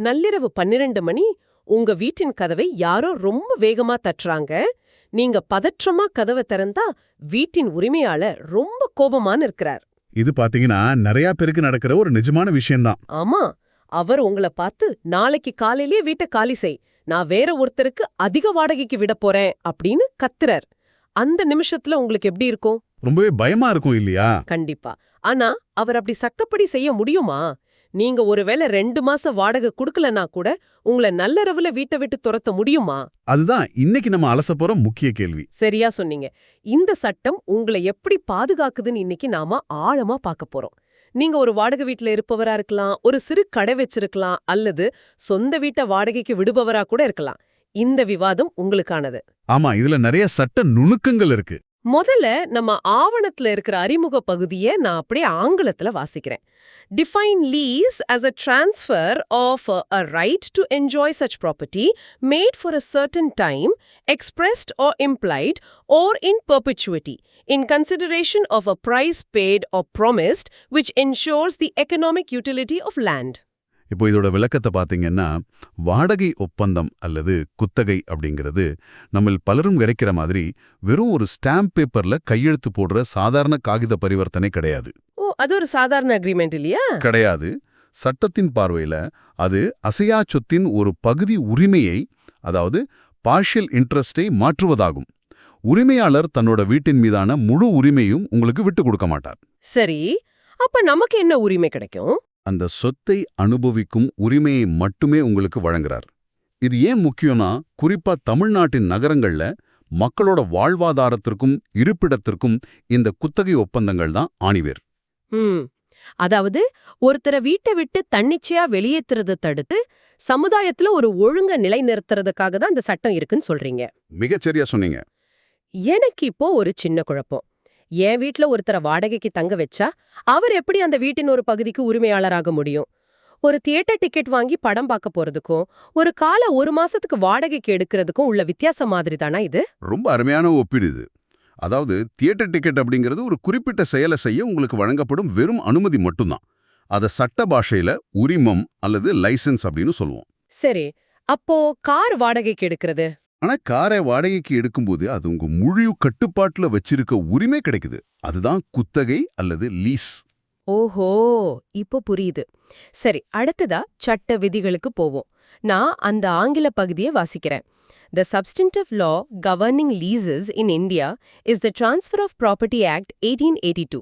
நள்ளிரவு 12 மணி உங்க வீட்டின் கதவை யாரோ ரொம்ப வேகமா தட்டுறாங்க. நீங்க பதற்றமா கதவை திறந்தா வீட்டின் உரிமையாளர் ரொம்ப கோபமான இருக்கிறார். இது பாத்தீங்கன்னா நிறைய பேருக்கு நடக்கிற ஒரு நிஜமான விஷயம்தான். ஆமா, அவர் உங்கள பார்த்து நாளைக்கு காலையிலேயே வீட்டை காலி செய், நான் வேற ஒருத்தருக்கு அதிக வாடகைக்கு விட போறேன் அப்படின்னு கத்துறார். அந்த நிமிஷத்துல உங்களுக்கு எப்படி இருக்கும்? ரொம்பவே பயமா இருக்கும் இல்லையா? கண்டிப்பா. ஆனா அவர் அப்படி சட்டப்படி செய்ய முடியுமா? நீங்க ஒருவேளை 2 மாச வாடகை குடுக்கலனா கூட உங்களை நல்லரவுல வீட்டை விட்டு துரத்த முடியுமா? அதுதான் இன்னைக்கு நம்ம அலச போற முக்கிய கேள்வி. சரியா சொன்னீங்க. இந்த சட்டம் உங்களை எப்படி பாதுகாக்குதுன்னு இன்னைக்கு நாம ஆழமா பார்க்க போறோம். நீங்க ஒரு வாடகை வீட்ல இருப்பவரா இருக்கலாம், ஒரு சிறு கடை வச்சிருக்கலாம், அல்லது சொந்த வீட்டை வாடகைக்கு விடுபவரா கூட இருக்கலாம். இந்த விவாதம் உங்களுக்கானது. ஆமா, இதுல நிறைய சட்ட நுணுக்கங்கள் இருக்கு. முதல்ல நம்ம ஆவணத்துல இருக்கிற அறிமுக பகுதியை நான் அப்படியே ஆங்கிலத்துல வாசிக்கிறேன். Define lease as a transfer of a right to enjoy such property made for a certain time, expressed or implied, or in perpetuity, in consideration of a price paid or promised, which ensures the economic utility of land. இப்போ இதோட விளக்கத்தை பாத்தீங்கன்னா, வாடகை ஒப்பந்தம் அல்லது குத்தகை அப்படிங்கிறது நம்ம பலரும் கிடைக்கிற மாதிரி வெறும் ஒரு ஸ்டாம்ப் பேப்பர்ல கையெழுத்து போடுற சாதாரண காகித பரிவர்த்தனை கிடையாது. அது ஒரு சாதாரண அக்ரிமெண்ட் இல்லையா? கிடையாது. சட்டத்தின் பார்வையில அது அசையா சொத்தின் ஒரு பகுதி உரிமையை, அதாவது பார்ஷியல் இன்ட்ரெஸ்டை மாற்றுவதாகும். உரிமையாளர் தன்னோட வீட்டின் மீதான முழு உரிமையும் உங்களுக்கு விட்டு கொடுக்க மாட்டார். சரி, அப்ப நமக்கு என்ன உரிமை கிடைக்கும்? அந்த சொத்தை அனுபவிக்கும் உரிமையை மட்டுமே உங்களுக்கு வழங்குறார். இது ஏன் முக்கியம்னா, குறிப்பா தமிழ்நாட்டின் நகரங்கள்ல மக்களோட வாழ்வாதாரத்திற்கும் இருப்பிடத்திற்கும் இந்த குத்தகை ஒப்பந்தங்கள் தான் ஆணிவேர். அதாவது ஒருத்தரை வீட்டை விட்டு தன்னிச்சையா வெளியேற்றுறதை தடுத்து சமுதாயத்துல ஒரு ஒழுங்க நிலைநிறுத்துறதுக்காக தான் இந்த சட்டம் இருக்குன்னு சொல்றீங்க. மிகச்சரியா சொன்னீங்க. எனக்கு இப்போ ஒரு சின்ன குழப்பம். என் வீட்ல ஒருத்தரை வாடகைக்கு தங்க வச்சா அவர் எப்படி அந்த வீட்டின் ஒரு பகுதிக்கு உரிமையாளராக முடியும்? ஒரு தியேட்டர் டிக்கெட் வாங்கி படம் பார்க்க போறதுக்கும் ஒரு காலை 1 மாசத்துக்கு வாடகைக்கு எடுக்கிறதுக்கும் உள்ள வித்தியாசம் மாதிரி தானா இது? ரொம்ப அருமையான ஒப்பீடு இது. அதாவது தியேட்டர் டிக்கெட் அப்படிங்கிறது ஒரு குறிப்பிட்ட செயலை செய்ய உங்களுக்கு வழங்கப்படும் வெறும் அனுமதி மட்டும்தான். அதை சட்ட பாஷையில உரிமம் அல்லது லைசன்ஸ் அப்படின்னு சொல்லுவோம். சரி, அப்போ கார் வாடகைக்கு எடுக்கிறது? ஆனா காரை வாடகைக்கு எடுக்கும்போது அது உங்க முழு கட்டுப்பாட்டுல வச்சிருக்க உரிமை கிடைக்குது. அதுதான் குத்தகை அல்லது லீஸ். ஓஹோ, இப்போ புரியுது. சரி, அடுத்ததா சட்ட விதிகளுக்கு போவோம். நான் அந்த ஆங்கில பகுதியை வாசிக்கிறேன். The substantive law governing leases in India is the Transfer of Property Act 1882.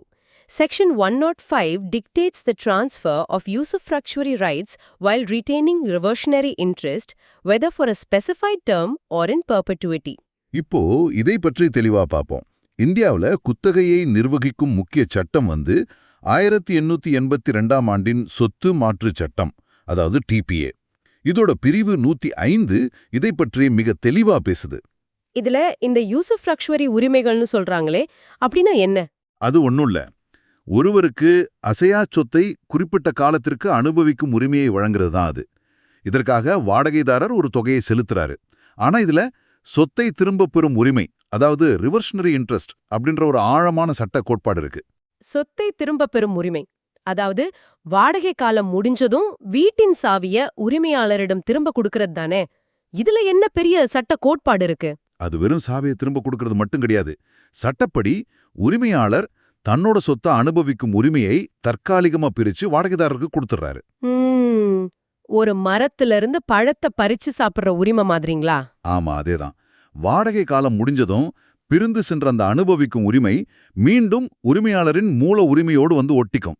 Section 105 dictates the transfer of usufructuary rights while retaining reversionary interest, whether for a specified term or in perpetuity. இப்போ இதை பற்றி தெளிவா பார்ப்போம். இந்தியாவுல குத்தகையை நிர்வகிக்கும் முக்கிய சட்டம் 1882ஆம் ஆண்டின் சொத்து மாற்று சட்டம், அதாவது டிபிஏ. இதோட பிரிவு 105 இதை பற்றி மிக தெளிவா பேசுது. இதுல இந்த யூசுஃப்ரக்சுவரி உரிமைகள்னு சொல்றாங்களே, அப்படின்னா என்ன? அது ஒண்ணுல்ல. ஒருவருக்கு அசையா சொத்தை குறிப்பிட்ட காலத்திற்கு அனுபவிக்கும் உரிமையை வழங்குறது தான் அது. இதற்காக வாடகைதாரர் ஒரு தொகையை செலுத்துறாரு. ஆனா இதுல சொத்தை திரும்ப பெறும் உரிமை, அதாவது ரிவர்ஷனரி இன்ட்ரெஸ்ட் அப்படின்ற ஒரு ஆழமான சட்ட கோட்பாடு இருக்கு. சொத்தை திரும்ப பெறும் உரிமை, அதாவது வாடகை காலம் முடிஞ்சதும் வீட்டின் சாவிய உரிமையாளரிடம் திரும்ப கொடுக்கறது தானே. இதுல என்ன பெரிய சட்ட கோட்பாடு இருக்கு? அது வெறும் சாவியை திரும்ப கொடுக்கறது மட்டும் கிடையாது. சட்டப்படி உரிமையாளர் தன்னோட சொத்தை அனுபவிக்கும் உரிமையை தற்காலிகமா பிரிச்சு வாடகைதாரருக்கு கொடுத்துறாரு. ஒரு மரத்திலிருந்து பழத்தை பறிச்சு சாப்பிடுற உரிமை மாதிரிங்களா? ஆமா, அதேதான். வாடகை காலம் முடிஞ்சதும் பிரிந்து சென்ற அந்த அனுபவிக்கும் உரிமை மீண்டும் உரிமையாளரின் மூல உரிமையோடு வந்து ஒட்டிக்கும்.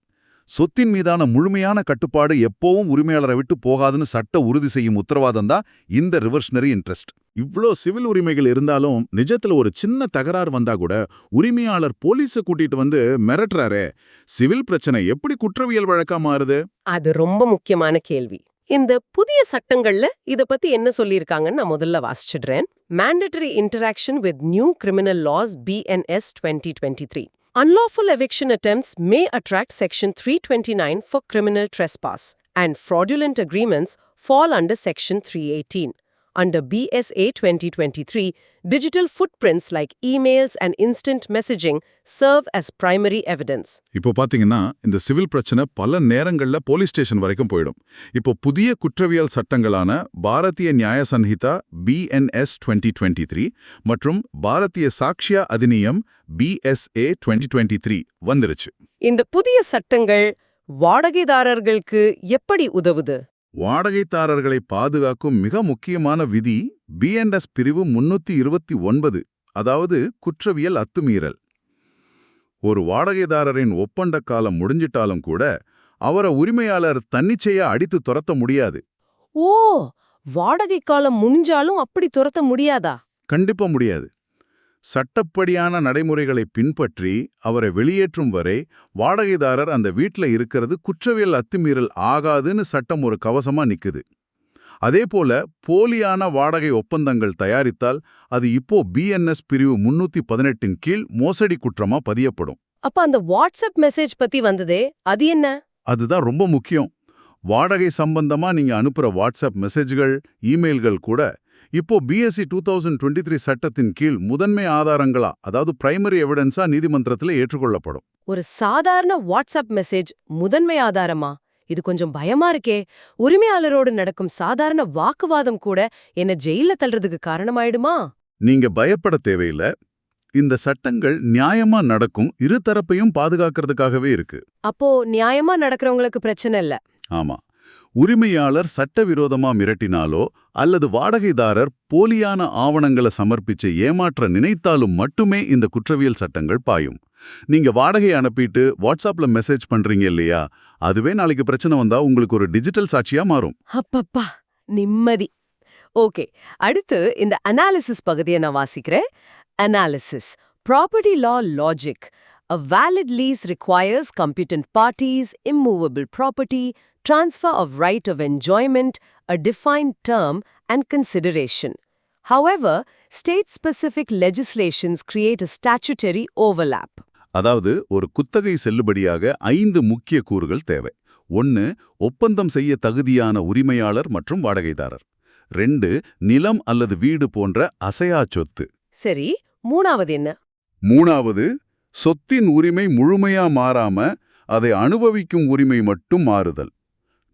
சொத்தின் மீதான முழுமையான கட்டுப்பாடு எப்பவும் உரிமையாளரை விட்டு போகாதுன்னு சட்ட உறுதி செய்யும் உத்தரவாதம் தான் இந்த ரிவர்ஷனரி இன்ட்ரெஸ்ட். இவ்ளோ சிவில் உரிமைகள் இருந்தாலும் நிஜத்துல ஒரு சின்ன தகராறு வந்தா கூட உரிமையாளர் போலீஸை கூட்டிட்டு வந்து மிரட்டுறாரே, சிவில் பிரச்சனை எப்படி குற்றவியல் வழக்கா மாறுது? அது ரொம்ப முக்கியமான கேள்வி. இந்த புதிய சட்டங்கள்ல இத பத்தி என்ன சொல்லியிருக்காங்கன்னு நான் முதல்ல வாசிச்சிடுறேன். Mandatory Interaction with New Criminal Laws BNS 2023. Unlawful eviction attempts may attract Section 329 for criminal trespass, and fraudulent agreements fall under Section 318. Under BSA 2023, digital footprints like emails and instant messaging serve as primary evidence. இப்போ பாத்தீங்கன்னா இந்த civil பிரச்சனை பல நேரங்கள்ல police station வரைக்கும் போயிடும். இப்போ புதிய குற்றவியல் சட்டங்களான பாரதிய நியாய சன்ஹிதா BNS 2023 மற்றும் பாரதிய சாக்ஷ்ய அதிநியம் BSA 2023 வந்துருச்சு. இந்த புதிய சட்டங்கள் வாடகைதாரர்களுக்கு எப்படி உதவுது? வாடகைதாரர்களை பாதுகாக்கும் மிக முக்கியமான விதி BNS பிரிவு 329, அதாவது குற்றவியல் அத்துமீறல். ஒரு வாடகைதாரரின் ஒப்பந்த காலம் முடிஞ்சிட்டாலும் கூட அவரை உரிமையாளர் தன்னிச்சையா அடித்து துரத்த முடியாது. ஓ, வாடகை காலம் முடிஞ்சாலும் அப்படி துரத்த முடியாதா? கண்டிப்பா முடியாது. சட்டப்படியான நடைமுறைகளை பின்பற்றி அவரை வெளியேற்றும் வரை வாடகைதாரர் அந்த வீட்ல இருக்கிறது குற்றவியல் அத்துமீறல் ஆகாதுன்னு சட்டம் ஒரு கவசமா நிக்குது. அதேபோல போலியான வாடகை ஒப்பந்தங்கள் தயாரித்தால் அது இப்போ BNS பிரிவு 318 கீழ் மோசடி குற்றமா பதியப்படும். அப்ப அந்த வாட்ஸ்அப் மெசேஜ் பத்தி வந்ததே, அது என்ன? அதுதான் ரொம்ப முக்கியம். வாடகை சம்பந்தமா நீங்க அனுப்புற வாட்ஸ்அப் மெசேஜ்கள், இமெயில்கள் கூட இப்போ BSE 2023 சட்டத்தின் கீழ் முதன்மை ஆதாரங்களா, அதாவது பிரைமரி எவிடன்ஸா நீதிமன்றத்துல ஏற்றுக்கொள்ளப்படும். ஒரு சாதாரண வாட்ஸ்அப் மெசேஜ் முதன்மை ஆதாரமா? இது கொஞ்சம் பயமா இருக்கே. உரிமையாளரோடு நடக்கும் சாதாரண வாக்குவாதம் கூட என்ன ஜெயில தள்ளுறதுக்கு காரணமாயிடுமா? நீங்க பயப்பட தேவையில்ல. இந்த சட்டங்கள் நியாயமா நடக்கும் இருதரப்பையும் பாதுகாக்கிறதுக்காகவே இருக்கு. அப்போ நியாயமா நடக்கிறவங்களுக்கு பிரச்சனை இல்ல. ஆமா. உரிமையாளர் சட்டவிரோதமா மிரட்டினாலோ அல்லது வாடகைதாரர் போலியான ஆவணங்களை சமர்ப்பிச்சு ஏமாற்ற நினைத்தாலும் மட்டுமே இந்த குற்றவியல் சட்டங்கள் பாயும். நீங்க வாடகை அனுப்பிட்டு வாட்ஸ்அப்ல மெசேஜ் பண்றீங்க இல்லையா, அதுவே நாளைக்கு பிரச்சனை வந்தா உங்களுக்கு ஒரு டிஜிட்டல் சாட்சியா மாறும். அப்பப்பா, நிம்மதி. ஓகே, அடுத்து இந்த அனாலிசிஸ் பகுதியை நான் வாசிக்கிறேன். Analysis. Property law logic. A valid lease requires competent parties, immovable property, transfer of right of enjoyment, a defined term, and consideration. However, state-specific legislations create a statutory overlap. அதாவது ஒரு குத்தகை செல்லுபடியாக 5 முக்கிய கூறுகள் தேவை. 1. ஒப்பந்தம் செய்ய தகுதியான உரிமையாளர் மற்றும் வாடகைதாரர். 2. நிலம் அல்லது வீடு போன்ற அசையா சொத்து. சரி, மூணாவது என்ன? 3. சொத்தின் உரிமை முழுமையா மாறாம அதை அனுபவிக்கும் உரிமை மட்டும் மாறுதல்.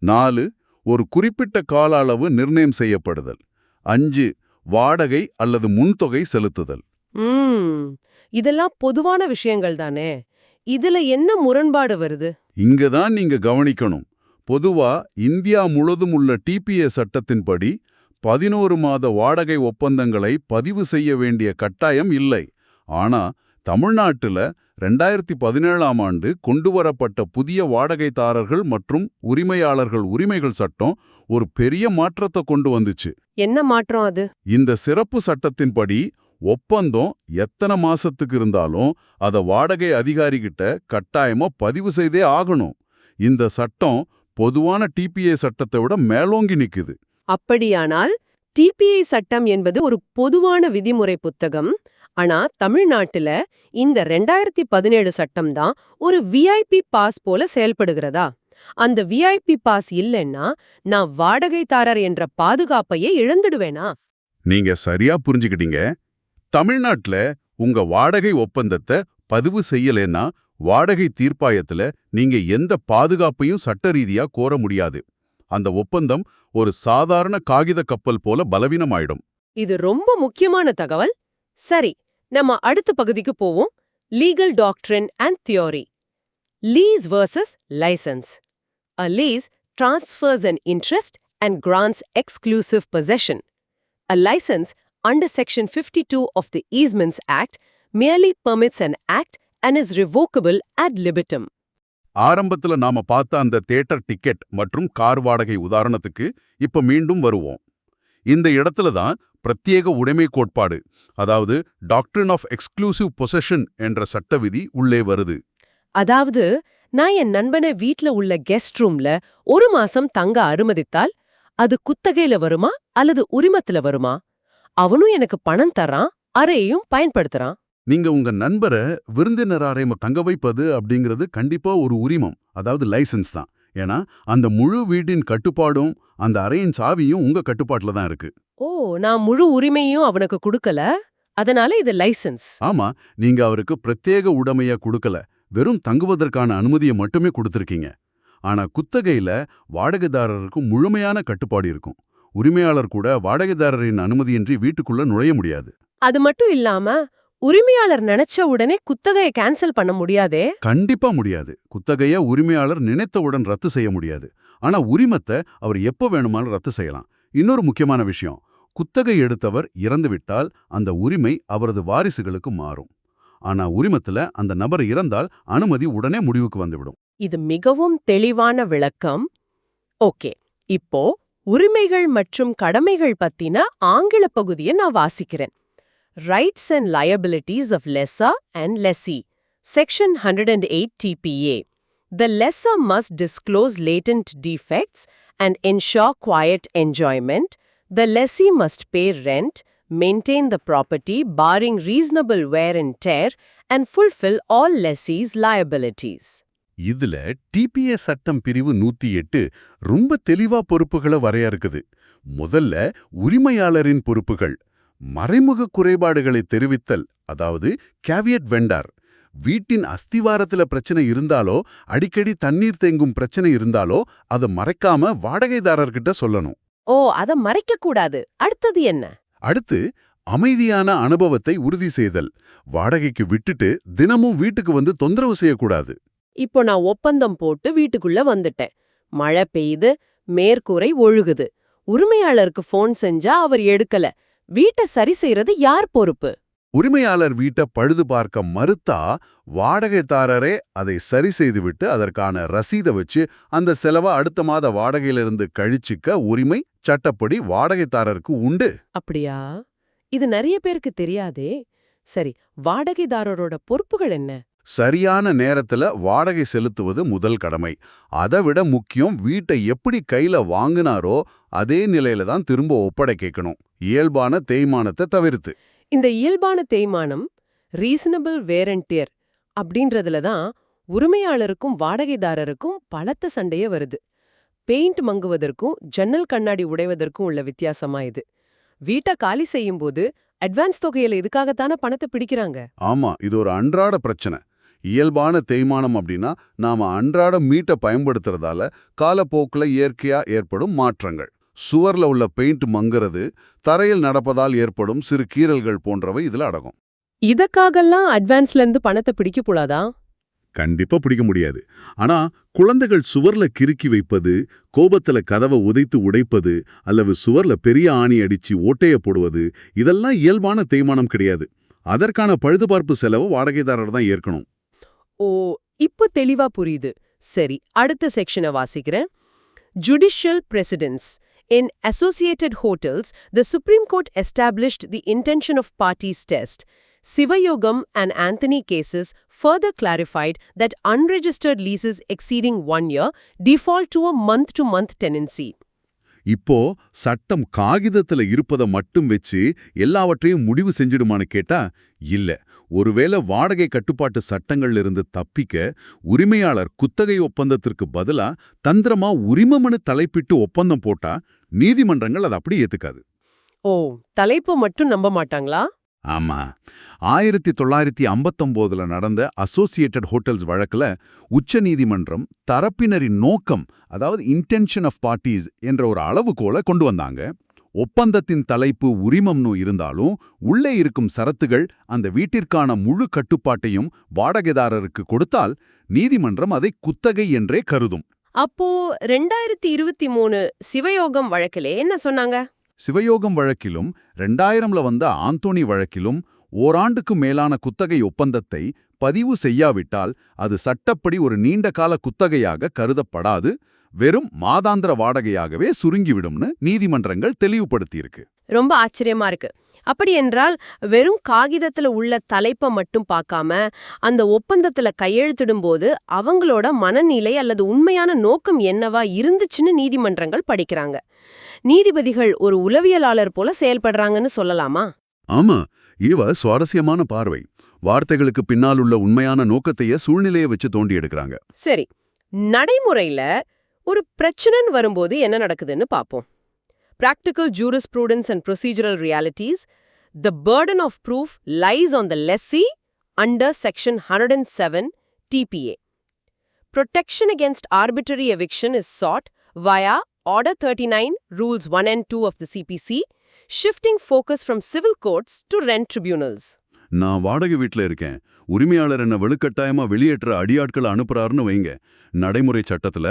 4. ஒரு குறிப்பிட்ட கால அளவு நிர்ணயம் செய்யப்படுதல். 5. வாடகை அல்லது முன்தொகை செலுத்துதல். இதெல்லாம் பொதுவான விஷயங்கள் தானே. இதுல என்ன முரண்பாடு வருது? இங்கதான் நீங்க கவனிக்கணும். பொதுவா இந்தியா முழுதும் உள்ள TPA சட்டத்தின்படி 11 மாத வாடகை ஒப்பந்தங்களை பதிவு செய்ய வேண்டிய கட்டாயம் இல்லை. ஆனா தமிழ்நாட்டுல 2017ஆம் ஆண்டு கொண்டுவரப்பட்ட புதிய வாடகைதாரர்கள் மற்றும் உரிமையாளர்கள் உரிமைகள் சட்டம் ஒரு பெரிய மாற்றத்தை கொண்டு வந்துச்சு. என்ன மாற்றம் அது? இந்த சிறப்பு சட்டத்தின்படி ஒப்பந்தம் எத்தனை மாசத்துக்கு இருந்தாலும் அத வாடகை அதிகாரிகிட்ட கட்டாயமா பதிவு செய்தே ஆகணும். இந்த சட்டம் பொதுவான TPA சட்டத்தை விட மேலோங்கி நிக்குது. அப்படியானால் TPA சட்டம் என்பது ஒரு பொதுவான விதிமுறை புத்தகம். ஆனா தமிழ்நாட்டுல இந்த 2017 சட்டம் தான் ஒரு VIP பாஸ் போல செயல்படுகிறதா? அந்த VIP பாஸ் இல்லைன்னா நான் வாடகைதாரர் என்ற பாதுகாப்பையே இழந்துடுவேனா? நீங்க சரியா புரிஞ்சுக்கிட்டீங்க. தமிழ்நாட்டுல உங்க வாடகை ஒப்பந்தத்தை பதிவு செய்யலைன்னா வாடகை தீர்ப்பாயத்துல நீங்க எந்த பாதுகாப்பையும் சட்ட ரீதியா கோர முடியாது. அந்த ஒப்பந்தம் ஒரு சாதாரண காகித கப்பல் போல பலவீனமாயிடும். இது ரொம்ப முக்கியமான தகவல். சரி, நம்ம அடுத்த பகுதிக்கு போவோம். Legal doctrine and theory. Lease versus licence. A lease transfers an interest and grants exclusive possession. A license under Section 52 of the Easements Act merely permits an act and is revocable ad libitum. ஆரம்பத்துல நாம பார்த்த அந்த theatre ticket மற்றும் car வாடகை உதாரணத்துக்கு இப்ப மீண்டும் வருவோம். இந்த இடத்துல தான் பிரத்யேக உடைமை கோட்பாடு, அதாவது டாக்ட்ரின் ஆஃப் எக்ஸ்க்ளூசிவ் பொசெஷன் என்ற சட்ட விதி உள்ளே வருது. அதாவது நான் என் நண்பனை வீட்ல உள்ள கெஸ்ட் ரூம்ல 1 மாசம் தங்க அனுமதித்தால் அது குத்தகையில வருமா அல்லது உரிமத்துல வருமா? அவனும் எனக்கு பணம் தரான், அறையையும் பயன்படுத்துறான். நீங்க உங்க நண்பரை விருந்தினராரை தங்க வைப்பது அப்படிங்கிறது கண்டிப்பா ஒரு உரிமம், அதாவது லைசன்ஸ் தான். ஏன்னா அந்த முழு வீட்டின் கட்டுப்பாடும் அந்த அறையின் சாவியும் உங்க கட்டுப்பாட்டுல தான் இருக்கு. ஓ, நான் முழு உரிமையும் அவனுக்கு கொடுக்கல, அதனால இது லைசென்ஸ். ஆமா, நீங்க அவருக்கு பிரத்யேக உடைமைய கொடுக்கல, வெறும் தங்குவதற்கான அனுமதியை மட்டுமே கொடுத்திருக்கீங்க. ஆனா குத்தகையில வாடகைதாரருக்கு முழுமையான கட்டுப்பாடு இருக்கும். உரிமையாளர் கூட வாடகைதாரரின் அனுமதியின்றி வீட்டுக்குள்ள நுழைய முடியாது. அது மட்டும் இல்லாம உரிமையாளர் நினைச்ச உடனே குத்தகையை கேன்சல் பண்ண முடியாதே. கண்டிப்பா முடியாது. குத்தகைய உரிமையாளர் நினைத்தவுடன் ரத்து செய்ய முடியாது. ஆனா உரிமத்தை அவர் எப்ப வேணுமானாலும் ரத்து செய்யலாம். இன்னொரு முக்கியமான விஷயம், குத்தகை எடுத்தவர் இறந்துவிட்டால் அந்த உரிமை அவரது வாரிசுகளுக்கு மாறும். ஆனா உரிமத்துல அந்த நபர் இறந்தால் அனுமதி உடனே முடிவுக்கு வந்துவிடும். இது மிகவும் தெளிவான விளக்கம். ஓகே, இப்போ உரிமைகள் மற்றும் கடமைகள் பத்தின ஆங்கில பகுதியை நான் வாசிக்கிறேன். Rights and liabilities of lessor and lessee, section 108 TPA. The lessor must disclose latent defects and ensure quiet enjoyment. The lessee must pay rent, maintain the property barring reasonable wear and tear, and fulfill all lessee's liabilities. இதுல DBA சட்டம் பிரிவு 108 ரொம்ப தெளிவா பொறுப்புகளை வரையறுக்குது. முதல்ல உரிமையாளரின் பொறுப்புகள். மறைமுக குறைபாடுகளை தெரிவித்தல், அதாவது கேவியட் வெண்டார். வீட்டின் அஸ்திவாரத்துல பிரச்சனை இருந்தாலோ, அடிக்கடி தண்ணீர் தேங்கும் பிரச்சனை இருந்தாலோ அதை மறைக்காம வாடகைதாரர்கிட்ட சொல்லணும். ஓ, அத மறைக்க கூடாது. அடுத்தது என்ன? அடுத்து, அமைதியான அனுபவத்தை உறுதி செய்தல். வாடகைக்கு விட்டுட்டு தினமும் வீட்டுக்கு வந்து தொந்தரவு செய்யக்கூடாது. இப்போ நான் ஒப்பந்தம் போட்டு வீட்டுக்குள்ள வந்துட்டேன். மழை பெய்யுது, மேற்கூரை ஒழுகுது. உரிமையாளருக்கு ஃபோன் செஞ்சா அவர் எடுக்கல. வீட்டை சரி செய்யறது யார் பொறுப்பு? உரிமையாளர் வீட்டை பழுது பார்க்க மறுத்தா வாடகைதாரரே அதை சரி செய்துவிட்டு அதற்கான ரசீதை வச்சு அந்த செலவை அடுத்த மாத வாடகையிலிருந்து கழிச்சுக்க உரிமை சட்டப்படி வாடகைதாரருக்கு உண்டு. அப்படியா? இது நிறைய பேருக்கு தெரியாதே. சரி, வாடகைதாரரோட பொறுப்புகள் என்ன? சரியான நேரத்துல வாடகை செலுத்துவது முதல் கடமை. அதை விட முக்கியம், வீட்டை எப்படி கையில வாங்கினாரோ அதே நிலையில தான் திரும்ப ஒப்படைக்கணும், இயல்பான தேய்மானத்தை தவிர்த்து. இந்த இயல்பான தேய்மானம், ரீசனபிள் வேர் அண்ட் டியர் அப்படின்றதுல தான் உரிமையாளருக்கும் வாடகைதாரருக்கும் பலத்த சண்டையே வருது. பெயிண்ட் மங்குவதற்கும் ஜன்னல் கண்ணாடி உடைவதற்கும் உள்ள வித்தியாசமா இது. வீட்டை காலி செய்யும்போது அட்வான்ஸ் தொகையில இதுக்காகத்தானே பணத்தை பிடிக்கிறாங்க. ஆமா, இது ஒரு அன்றாட பிரச்சனை. இயல்பான தேய்மானம் அப்படின்னா நாம அன்றாட மீட்டை பயன்படுத்துறதால காலப்போக்குல இயற்கையா ஏற்படும் மாற்றங்கள். சுவர்ல உள்ள பெயிண்ட் மங்குறது, தரையில் நடப்பதால் ஏற்படும் சிறு கீறல்கள் போன்றவை இதுல அடங்கும். இதற்காகலாம் அட்வான்ஸ்ல இருந்து பணத்தை பிடிக்க கூடாதா? கண்டிப்பா பிடிக்க முடியாது. ஆனா குழந்தைகள் சுவர்ல கிறுக்கி வைப்பது, கோபத்துல கதவை உதைத்து உடைப்பது, அல்லது சுவர்ல பெரிய ஆணி அடிச்சு ஓட்டைய போடுவது, இதெல்லாம் இயல்பான தேய்மானம் கிடையாது. அதற்கான பழுதுபார்ப்பு செலவு வாடகைதாரர் தான் ஏற்கணும். ஓ, இப்போ தெளிவா புரியுது. சரி, அடுத்த செக்ஷனை வாசிக்கிறேன். Judicial precedents. In Associated Hotels, the Supreme Court established the intention of parties test. Sivayogam and Anthony cases further clarified that unregistered leases exceeding 1 year default to a month-to-month tenancy. இப்போ சட்டம் காகிதத்துல இருப்பதை மட்டும் வச்சு எல்லாவற்றையும் முடிவு செஞ்சிடுமான்னு கேட்டா இல்ல. ஒருவேளை வாடகை கட்டுப்பாட்டு சட்டங்கள்ல இருந்து தப்பிக்க உரிமையாளர் குத்தகை ஒப்பந்தத்திற்கு பதிலா தந்திரமா உரிமம்னு தலைப்பிட்டு ஒப்பந்தம் போட்டா நீதிமன்றங்கள் அதை அப்படி ஏத்துக்காது. ஓ, தலைப்பு மட்டும் நம்ப மாட்டாங்களா? ஆமா, 1959 நடந்த அசோசியேட்டட் ஹோட்டல்ஸ் வழக்குல உச்ச நீதிமன்றம் தரப்பினரின் நோக்கம், அதாவது இன்டென்ஷன் ஆஃப் பார்ட்டிஸ் என்ற ஒரு அளவுகோலை கொண்டு வந்தாங்க. ஒப்பந்தத்தின் தலைப்பு உரிமம்னு இருந்தாலும் உள்ளே இருக்கும் சரத்துகள் அந்த வீட்டிற்கான முழு கட்டுப்பாட்டையும் வாடகைதாரருக்கு கொடுத்தால் நீதிமன்றம் அதை குத்தகை என்றே கருதும். அப்போ 2023 சிவயோகம் வழக்கிலே என்ன சொன்னாங்க? சிவயோகம் வழக்கிலும் 2000ல வந்த ஆந்தோனி வழக்கிலும் ஓராண்டுக்கு மேலான குத்தகை ஒப்பந்தத்தை பதிவு செய்யாவிட்டால் அது சட்டப்படி ஒரு நீண்ட கால குத்தகையாக கருதப்படாது, வெறும் மாதாந்திர வாடகையாகவே சுருங்கிவிடும்னு நீதிமன்றங்கள் தெளிவுபடுத்தியிருக்கு. ரொம்ப ஆச்சரியமா இருக்கு. அப்படி என்றால் வெறும் காகிதத்துல உள்ள தலைப்பை மட்டும் பார்க்காம அந்த ஒப்பந்தத்துல கையெழுத்திடும்போது அவங்களோட மனநிலை அல்லது உண்மையான நோக்கம் என்னவா இருந்துச்சுன்னு நீதிமன்றங்கள் படிக்கிறாங்க. நீதிபதிகள் ஒரு உளவியலாளர் போல செயல்படுறாங்கன்னு சொல்லலாமா? ஆமா, இவ சுவாரஸ்யமான பார்வை. வார்த்தைகளுக்கு பின்னால் உள்ள உண்மையான நோக்கத்தையே சூழ்நிலையை வச்சு தோண்டி எடுக்கிறாங்க. சரி, நடைமுறையில ஒரு பிரச்சனைன்னு வரும்போது என்ன நடக்குதுன்னு பாப்போம். practical jurisprudence and procedural realities, the burden of proof lies on the lessee under Section 107 TPA. Protection against arbitrary eviction is sought via Order 39, Rules 1 and 2 of the CPC, shifting focus from civil courts to rent tribunals. நான் வாடகை வீட்ல இருக்கேன். உரிமையாளர் என்ன வலுக்கட்டாயமா வெளியேற்ற அடியாட்களை அனுப்புறாருன்னு வைங்க. நடைமுறை சட்டத்துல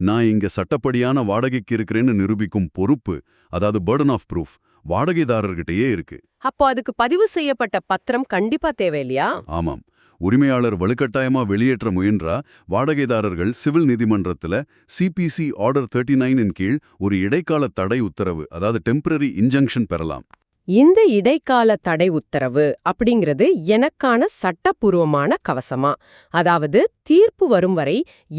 நான் இங்க சட்டப்படியான வாடகைக்கு இருக்கிறேன்னு நிரூபிக்கும் பொறுப்பு, அதாவது burden of proof, வாடகைதாரர்கிட்டயே இருக்கு. அப்போ அதுக்கு பதிவு செய்யப்பட்ட பத்திரம் கண்டிப்பா தேவையில்லையா? ஆமாம். உரிமையாளர் வலுக்கட்டாயமா வெளியேற்ற முயன்றா வாடகைதாரர்கள் சிவில் நீதிமன்றத்துல சிபிசி ஆர்டர் 39 இன் கீழ் ஒரு இடைக்கால தடை உத்தரவு, அதாவது டெம்பரரி இன்ஜங்ஷன் பெறலாம். இந்த இடைக்கால தடை உத்தரவு அப்படிங்கிறது எனக்கான சட்டப்பூர்வமான கவசமா? அதாவது தீர்ப்பு வரும் வரை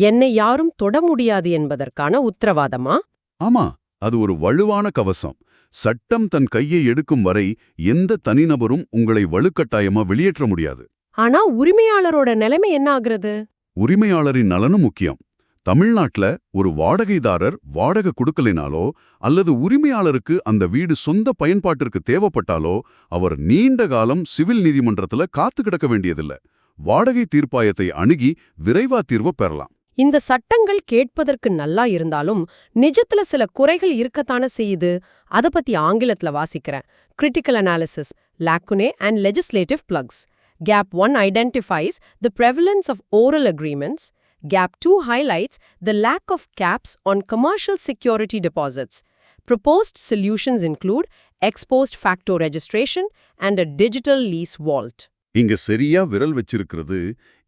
என்னை யாரும் தொட முடியாது என்பதற்கான உத்தரவாதமா? ஆமா, அது ஒரு வலுவான கவசம். சட்டம் தன் கையை எடுக்கும் வரை எந்த தனிநபரும் உங்களை வலுக்கட்டாயமா வெளியேற்ற முடியாது. ஆனா உரிமையாளரோட நிலைமை என்ன ஆகுறது? உரிமையாளரின் நலனும் முக்கியம். தமிழ்நாட்டுல ஒரு வாடகைதாரர் வாடகை கொடுக்கலினாலோ அல்லது உரிமையாளருக்கு அந்த வீடு சொந்த பயன்பாட்டிற்கு தேவைப்பட்டாலோ அவர் நீண்ட காலம் சிவில் நீதிமன்றத்துல காத்து கிடக்க வேண்டியதில்ல. வாடகை தீர்ப்பாயத்தை அணுகி விரைவா தீர்வு பெறலாம். இந்த சட்டங்கள் கேட்பதற்கு நல்லா இருந்தாலும் நிஜத்துல சில குறைகள் இருக்கத்தானே செய்யுது. அத பத்தி ஆங்கிலத்துல வாசிக்கிறேன். Critical analysis, lacunae and legislative flux. Gap 1 identifies the prevalence of oral agreements. Gap 2 highlights the lack of caps on commercial security deposits. Proposed solutions include ex post facto registration and a digital lease vault. இங்க சரியா விரல் வச்சிருக்கிறது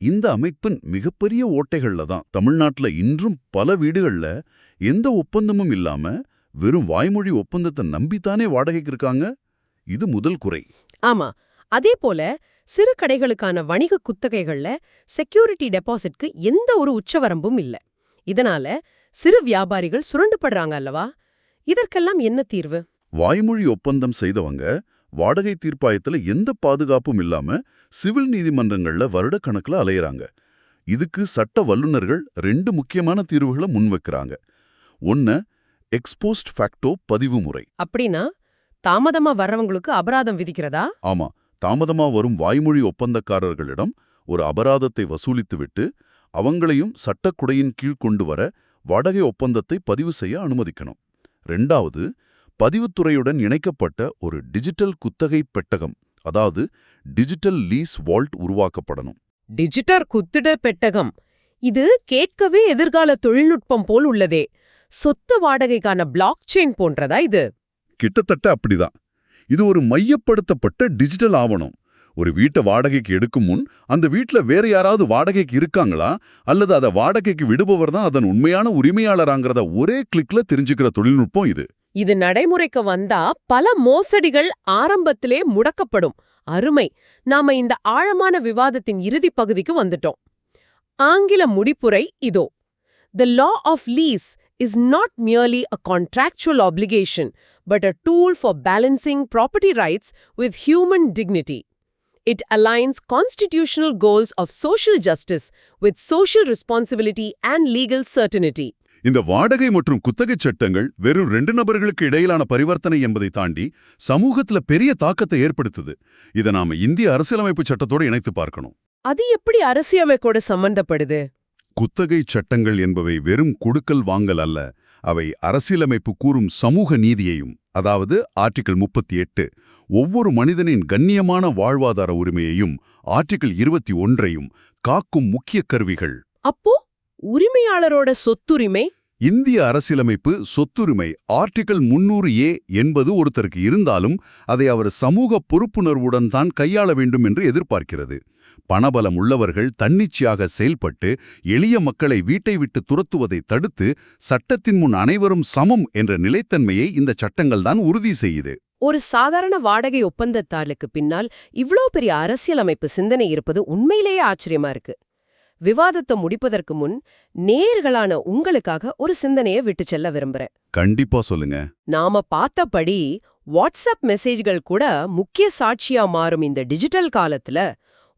இந்த அமைப்பின் மிகப்பெரிய ஓட்டைகள்ல தான். தமிழ்நாட்டுல இன்றும் பல வீடுகள்ல எந்த ஒப்பந்தமும் இல்லாம வெறும் வாய்மொழி ஒப்பந்தத்தை நம்பித்தானே வாடகைக்கு இருக்காங்க. இது முதல் குறை. ஆமா, அதே போல சிறு கடைகளுக்கான வணிக குத்தகைகள்ல செக்யூரிட்டி டெபாசிட்க்கு எந்த ஒரு உச்சவரம்பும் இல்ல. இதனால சிறு வியாபாரிகள் சுரண்டுபடுறாங்க அல்லவா? இதற்கெல்லாம் என்ன தீர்வு? வாய்மொழி ஒப்பந்தம் செய்தவங்க வாடகை தீர்ப்பாயத்துல எந்த பாதுகாப்பும் இல்லாம சிவில் நீதிமன்றங்கள்ல வருடக்கணக்குல அலையறாங்க. இதுக்கு சட்ட வல்லுநர்கள் 2 முக்கியமான தீர்வுகளை முன்வைக்கிறாங்க. ஒன்னு, எக்ஸ் போஸ்ட் ஃபேக்டோ பதிவு முறை. அப்படின்னா தாமதமா வர்றவங்களுக்கு அபராதம் விதிக்கிறதா? ஆமா, தாமதமா வரும் வாய்மொழி ஒப்பந்தக்காரர்களிடம் ஒரு அபராதத்தை வசூலித்துவிட்டு அவங்களையும் சட்டக்குடையின் கீழ் கொண்டு வர வாடகை ஒப்பந்தத்தை பதிவு செய்ய அனுமதிக்கணும். 2வது, பதிவுத்துறையுடன் இணைக்கப்பட்ட ஒரு டிஜிட்டல் குத்தகை பெட்டகம், அதாவது டிஜிட்டல் லீஸ் வால்ட் உருவாக்கப்படணும். டிஜிட்டல் குத்திட பெட்டகம், இது கேட்கவே எதிர்கால தொழில்நுட்பம் போல் உள்ளதே. சொத்து வாடகைக்கான பிளாக் செயின் போன்றதா இது? கிட்டத்தட்ட அப்படிதான். இது ஒரு மையப்படுத்தப்பட்ட டிஜிட்டல் ஆவணம். ஒரு வீட்டை வாடகைக்கு எடுக்கும் முன் அந்த வீட்ல வேற யாராவது வாடகைக்கு இருக்காங்களா அல்லது அதை வாடகைக்கு விடுபவர் தான் அதன் உண்மையான உரிமையாளராங்கிறத ஒரே கிளிக்ல தெரிஞ்சுக்கிற தொழில்நுட்பம் இது. இது நடைமுறைக்கு வந்தா பல மோசடிகள் ஆரம்பத்திலே முடக்கப்படும். அருமை. நாம இந்த ஆழமான விவாதத்தின் இறுதி பகுதிக்கு வந்துட்டோம். ஆங்கில முடிப்புரை இதோ. The law of lease is not merely a contractual obligation, but a tool for balancing property rights with human dignity. It aligns constitutional goals of social justice with social responsibility and legal certainty. இந்த வாடகை மற்றும் குத்தகை சட்டங்கள் வெறும் 2 நபர்களுக்கு இடையிலான பரிவர்த்தனை என்பதை தாண்டி சமூகத்துல பெரிய தாக்கத்தை ஏற்படுத்துது. இதை நாம இந்திய அரசியலமைப்பு சட்டத்தோடு இணைத்து பார்க்கணும். அது எப்படி அரசியலமைப்போட சம்பந்தப்படுது? குத்தகை சட்டங்கள் என்பவை வெறும் கொடுக்கல் வாங்கல் அல்ல. அவை அரசியலமைப்பு கூறும் சமூக நீதியையும், அதாவது ஆர்டிகிள் 38 ஒவ்வொரு மனிதனின் கண்ணியமான வாழ்வாதார உரிமையையும், ஆர்டிகிள் 21ஐயும் காக்கும் முக்கிய கருவிகள். அப்போ உரிமையாளரோட சொத்துரிமை? இந்திய அரசியலமைப்பு சொத்துரிமை ஆர்டிகிள் 300A என்பது ஒருத்தருக்கு இருந்தாலும் அதை அவர் சமூக பொறுப்புணர்வுடன் தான் கையாள வேண்டும் என்று எதிர்பார்க்கிறது. பணபலம் உள்ளவர்கள் தன்னிச்சையாக செயல்பட்டு எளிய மக்களை வீட்டை விட்டு துரத்துவதை தடுத்து சட்டத்தின் முன் அனைவரும் சமம் என்ற நிலைத்தன்மையை இந்த சட்டங்கள் தான் உறுதி செய்யுது. ஒரு சாதாரண வாடகை ஒப்பந்தத்தாளுக்கு பின்னால் இவ்ளோ பெரிய அரசியலமைப்பு சிந்தனை இருப்பது உண்மையிலேயே ஆச்சரியமா இருக்கு. விவாதத்தை முடிப்பதற்கு முன் நேயர்களான உங்களுக்காக ஒரு சிந்தனையை விட்டு செல்ல விரும்புறேன். கண்டிப்பா சொல்லுங்க. நாம பார்த்தபடி வாட்ஸ்அப் மெசேஜ்கள் கூட முக்கிய சாட்சியா மாறும் இந்த டிஜிட்டல் காலத்துல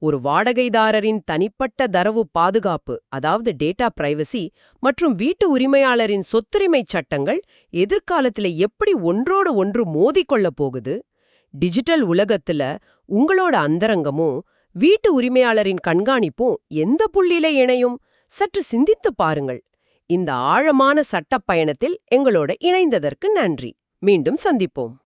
ஒரு வாடகைதாரரின் தனிப்பட்ட தரவு பாதுகாப்பு, அதாவது டேட்டா பிரைவசி, மற்றும் வீட்டு உரிமையாளரின் சொத்துரிமை சட்டங்கள் எதிர்காலத்துல எப்படி ஒன்றோடு ஒன்று மோதிக்கொள்ள போகுது? டிஜிட்டல் உலகத்துல உங்களோட அந்தரங்கமும் வீட்டு உரிமையாளரின் கண்காணிப்பும் எந்த புள்ளியில இணையும்? சற்று சிந்தித்துப் பாருங்கள். இந்த ஆழமான சட்டப் பயணத்தில் எங்களோட இணைந்ததற்கு நன்றி. மீண்டும் சந்திப்போம்.